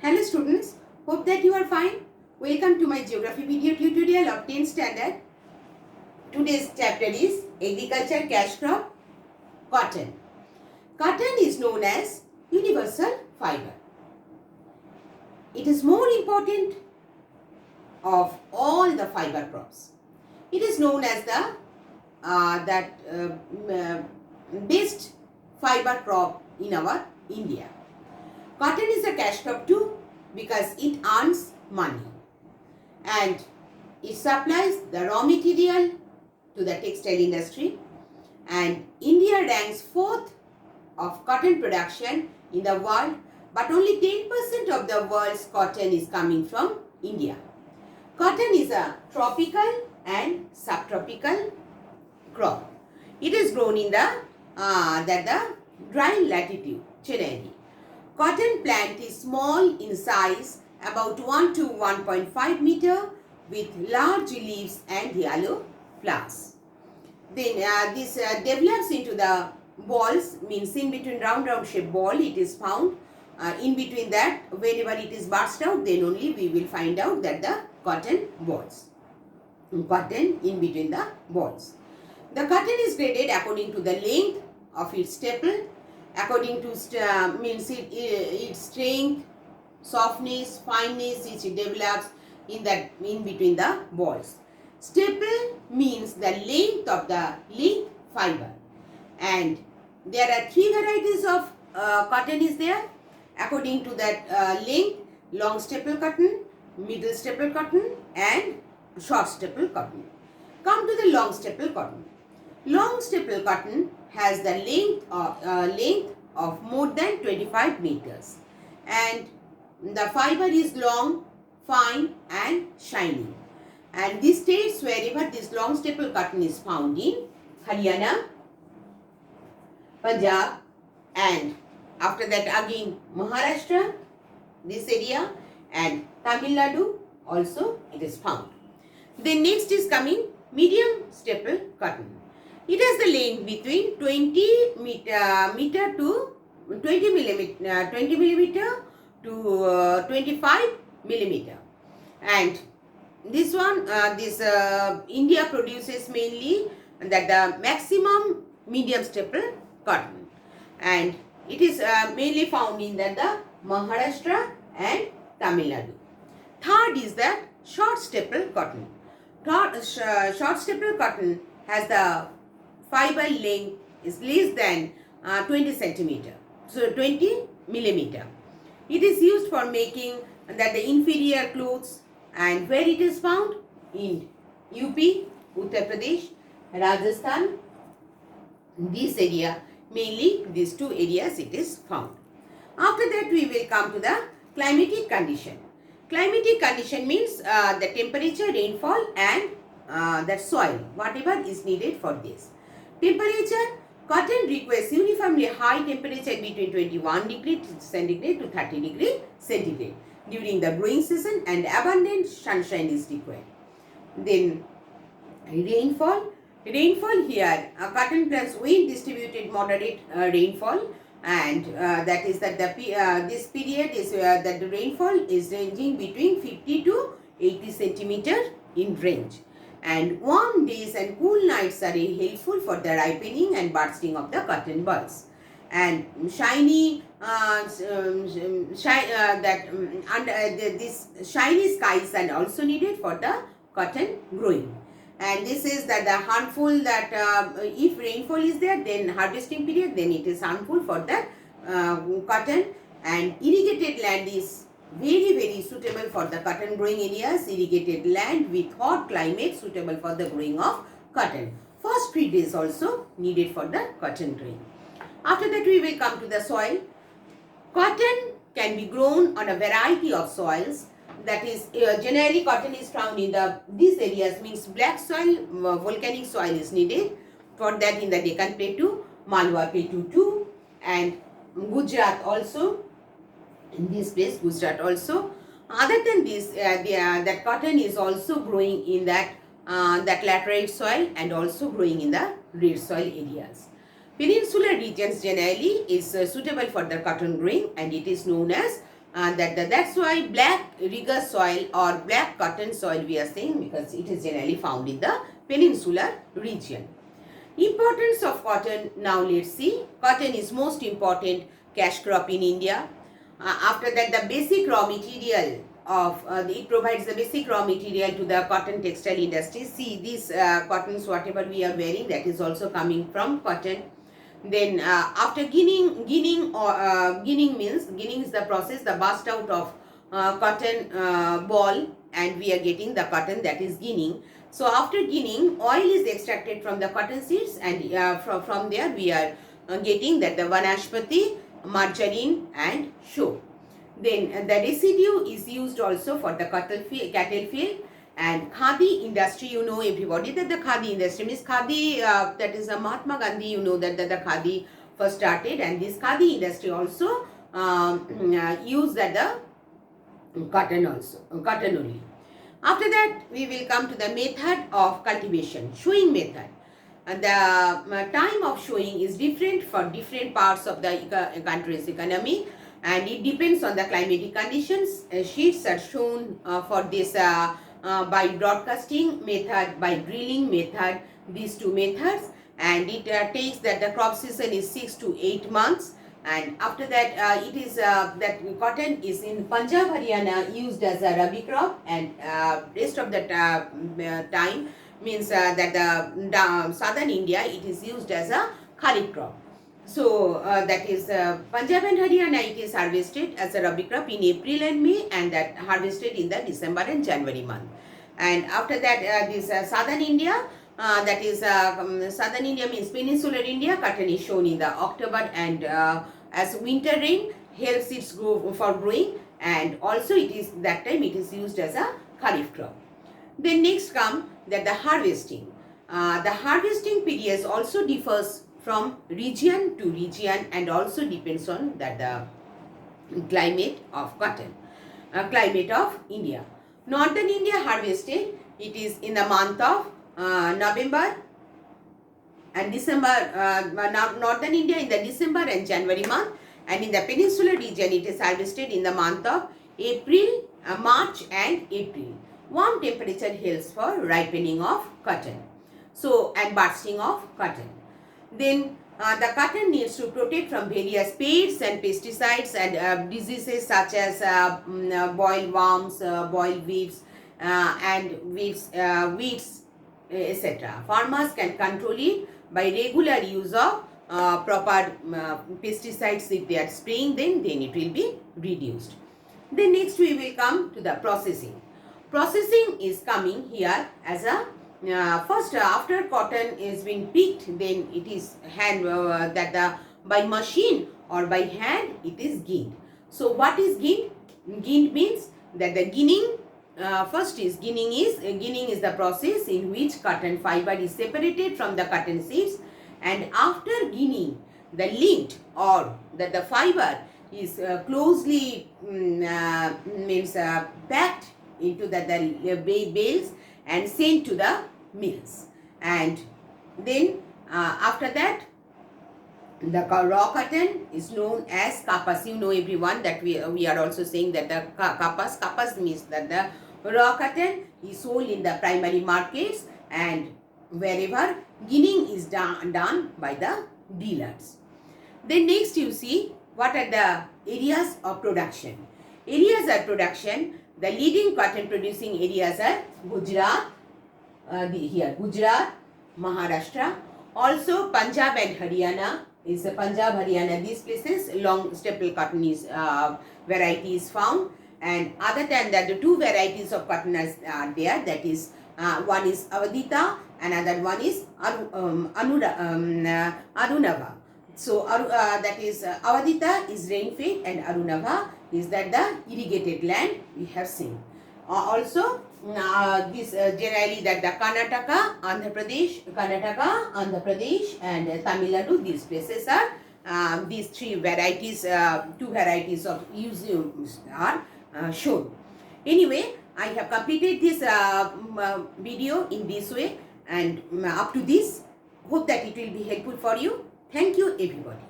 Hello students, hope that you are fine. Welcome to my geography video tutorial of 10th standard. Today's chapter is Agriculture Cash Crop, Cotton. Cotton is known as universal fiber. It is more important of all the fiber crops. It is known as the best fiber crop in our India. Cotton is a cash crop too because it earns money and it supplies the raw material to the textile industry, and India ranks 4th of cotton production in the world, but only 10% of the world's cotton is coming from India. Cotton is a tropical and subtropical crop. It is grown in the dry latitude, Chennai. Cotton plant is small in size, about 1 to 1.5 meter, with large leaves and yellow flowers. Then this develops into the balls, means in between round shaped ball it is found. In between that, whenever it is burst out, then only we will find out that the cotton balls. Cotton in between the balls. The cotton is graded according to the length of its staple, according to its strength, softness, fineness which it develops in between the balls. Staple means the length of the length fiber, and there are 3 varieties of cotton is there according to that length: long staple cotton, middle staple cotton and short staple cotton. Come to the long staple cotton. Long staple cotton has the length of more than 25 meters, and the fiber is long, fine and shiny. And these states wherever this long staple cotton is found in Haryana, Punjab, and after that again Maharashtra, this area, and Tamil Nadu also it is found. Then next is coming medium staple cotton. It has the length between 20 meter to 20 millimeter to 25 millimeter, and this one India produces mainly that the maximum medium staple cotton, and it is mainly found in the Maharashtra and Tamil Nadu. Third is that short staple cotton. Short staple cotton has the fiber length is less than 20 centimeter, so 20 millimeter. It is used for making the inferior clothes, and where it is found in UP, Uttar Pradesh, Rajasthan, this area, mainly these 2 areas it is found. After that we will come to the climatic condition. Climatic condition means the temperature, rainfall and the soil, whatever is needed for this. Temperature: cotton requires uniformly high temperature between 21 degree centigrade to 30 degree centigrade during the growing season, and abundant sunshine is required. Then rainfall. Rainfall here, cotton plants wind distributed moderate rainfall, and that is that this period is that the rainfall is ranging between 50 to 80 centimeter in range, and warm days and cool nights are helpful for the ripening and bursting of the cotton bulbs. And shiny this shiny skies are also needed for the cotton growing. And this is that the harmful that if rainfall is there, then harvesting period, then it is harmful for the cotton. And irrigated land is very suitable for the cotton growing areas. Irrigated land with hot climate suitable for the growing of cotton. Phosphate is also needed for the cotton growing. After that we will come to the soil. Cotton can be grown on a variety of soils. That is generally cotton is found in these areas, means black soil, volcanic soil is needed. For that in the Deccan Plateau, Malwa Plateau too, and Gujarat also. In this place Gujarat also. Other than this, that cotton is also growing in that laterite soil and also growing in the red soil areas. Peninsular regions generally is suitable for the cotton growing, and it is known as That's why black rigger soil or black cotton soil we are saying, because it is generally found in the peninsular region. Importance of cotton. Now let's see. Cotton is most important cash crop in India. After that, the basic raw material of it provides the basic raw material to the cotton textile industry. See, these cottons, whatever we are wearing, that is also coming from cotton. Then after ginning means, ginning is the process, the burst out of cotton ball, and we are getting the cotton, that is ginning. So after ginning, oil is extracted from the cotton seeds, and from there we are getting that the vanashpati, margarine and soap. Then the residue is used also for the cattle field. And khadi industry, you know everybody that the khadi industry means khadi, that is a Mahatma Gandhi, you know that the khadi first started, and this khadi industry also used that the cotton only. After that, we will come to the method of cultivation, sowing method. And the time of sowing is different for different parts of the country's economy, and it depends on the climatic conditions. Seeds are sown for this by broadcasting method, by drilling method, these two methods, and it takes that the crop season is 6 to 8 months. And after that, it is that cotton is in Punjab, Haryana used as a rabi crop, and rest of the time means that the southern India, it is used as a kharif crop. So that is Punjab and Haryana, it is harvested as a rabi crop in April and May, and that harvested in the December and January month. And after that, this southern India, that is southern India means peninsular India, cotton is shown in the October, and as winter rain helps it grow for growing, and also it is that time it is used as a kharif crop. Then next come that the harvesting. The harvesting periods also differs from region to region, and also depends on that the climate of cotton, climate of India. Northern India harvested, it is in the month of November and December, Northern India in the December and January month, and in the peninsular region it is harvested in the month of April, March and April. Warm temperature helps for ripening of cotton, so, and bursting of cotton. Then the cotton needs to protect from various pests and pesticides and diseases such as boil worms, boil weevils, and weeds, etc. Farmers can control it by regular use of proper pesticides. If they are spraying, then it will be reduced. Then next we will come to the processing. Processing is coming here as a first, after cotton is being picked, then it is hand by machine or by hand it is ginned. So what is ginned? Ginned means that the ginning, first is ginning is the process in which cotton fiber is separated from the cotton seeds, and after ginning, the lint or that the fiber is closely packed into the bales and sent to the mills. And then after that, the raw cotton is known as kapas. You know everyone that we are also saying that the kapas means that the raw cotton is sold in the primary markets, and wherever ginning is done by the dealers. Then next you see what are the areas of production. Areas of production, the leading cotton producing areas are Gujarat, Gujarat, Maharashtra, also Punjab and Haryana. Is Punjab, Haryana, these places long staple cotton is variety is found, and other than that the two varieties of cotton are there, that is one is Avadita, another one is Arunava. So that is Avadita is rain fed, and Arunava is that the irrigated land we have seen. Also this generally that the Karnataka, Andhra Pradesh and Tamil Nadu, these places are these three varieties, two varieties of use are shown. Anyway, I have completed this video in this way, and up to this, hope that it will be helpful for you. Thank you everybody.